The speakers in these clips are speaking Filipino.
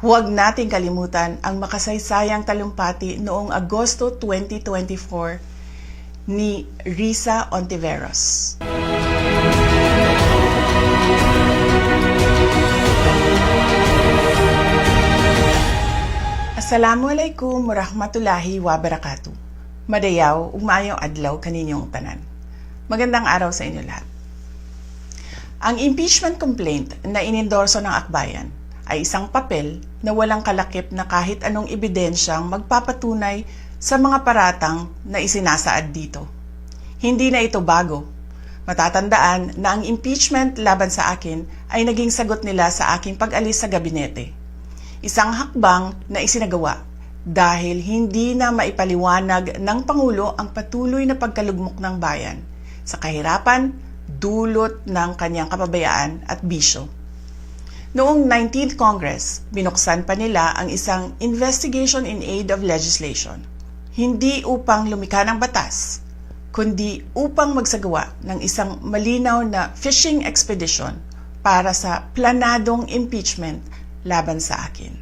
Huwag nating kalimutan ang makasaysayang talumpati noong Agosto 2024 ni Risa Ontiveros. Assalamualaikum warahmatullahi wabarakatuh. Madayaw, ug maayong adlaw kaninyong tanan. Magandang araw sa inyo lahat. Ang impeachment complaint na inendorso ng akbayan ay isang papel na walang kalakip na kahit anong ebidensyang magpapatunay sa mga paratang na isinasaad dito. Hindi na ito bago. Matatandaan na ang impeachment laban sa akin ay naging sagot nila sa aking pag-alis sa gabinete. Isang hakbang na isinagawa dahil hindi na maipaliwanag ng Pangulo ang patuloy na pagkalugmok ng bayan sa kahirapan, dulot ng kanyang kapabayaan at bisyo. Noong 19th Congress, binuksan pa nila ang isang Investigation in Aid of Legislation. Hindi upang lumikha ng batas, kundi upang magsagawa ng isang malinaw na fishing expedition para sa planadong impeachment laban sa akin.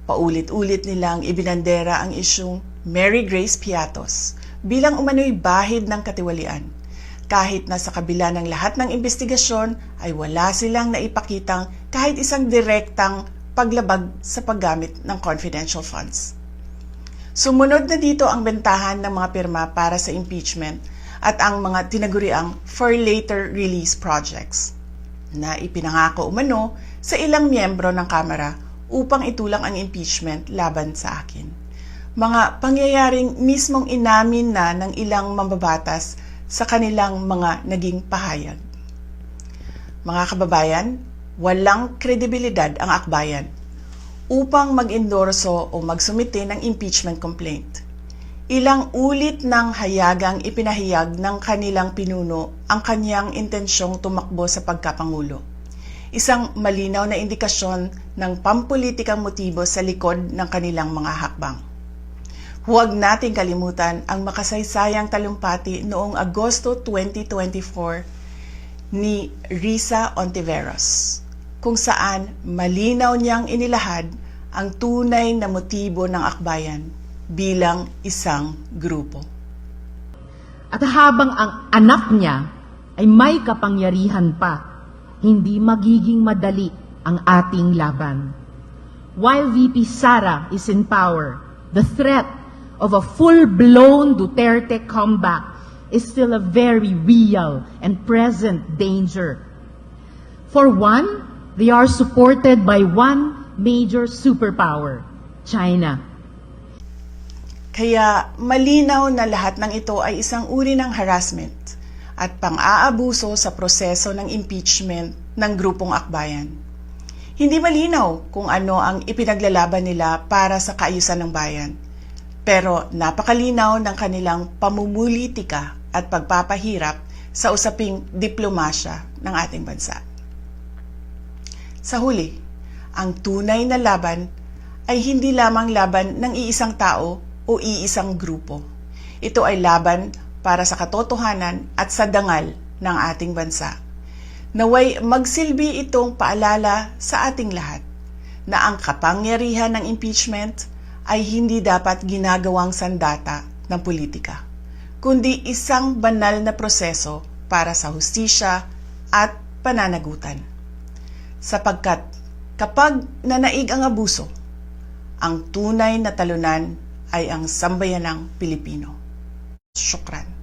Paulit-ulit nilang ibinandera ang isyung Mary Grace Piatos bilang umano'y bahid ng katiwalian. Kahit na sa kabila ng lahat ng investigasyon ay wala silang naipakitang kahit isang direktang paglabag sa paggamit ng confidential funds. Sumunod na dito ang bentahan ng mga pirma para sa impeachment at ang mga tinaguriang for later release projects na ipinangako umano sa ilang miyembro ng Kamara upang itulang ang impeachment laban sa akin. Mga pangyayaring mismong inamin na ng ilang mambabatas sa kanilang mga naging pahayag. Mga kababayan, walang kredibilidad ang akbayan upang mag-endorso o magsumite ng impeachment complaint. Ilang ulit ng hayagang ipinahayag ng kanilang pinuno ang kanyang intensyong tumakbo sa pagkapangulo. Isang malinaw na indikasyon ng pampulitikang motibo sa likod ng kanilang mga hakbang. Huwag nating kalimutan ang makasaysayang talumpati noong Agosto 2024 ni Risa Ontiveros, kung saan malinaw niyang inilahad ang tunay na motibo ng akbayan bilang isang grupo. At habang ang anak niya ay may kapangyarihan pa, hindi magiging madali ang ating laban. While VP Sara is in power, the threat of a full-blown Duterte comeback is still a very real and present danger. For one, they are supported by one major superpower, China. Kaya malinaw na lahat ng ito ay isang uri ng harassment at pang-aabuso sa proseso ng impeachment ng grupong akbayan. Hindi malinaw kung ano ang ipinaglalaban nila para sa kaayusan ng bayan. Pero napakalinaw ng kanilang pamumulitika at pagpapahirap sa usaping diplomasya ng ating bansa. Sa huli, ang tunay na laban ay hindi lamang laban ng iisang tao o iisang grupo. Ito ay laban para sa katotohanan at sa dangal ng ating bansa. Naway magsilbi itong paalala sa ating lahat na ang kapangyarihan ng impeachment ay hindi dapat ginagawang sandata ng politika, kundi isang banal na proseso para sa hustisya at pananagutan. Sapagkat kapag nanaig ang abuso, ang tunay na talunan ay ang sambayanang Pilipino. Syukran.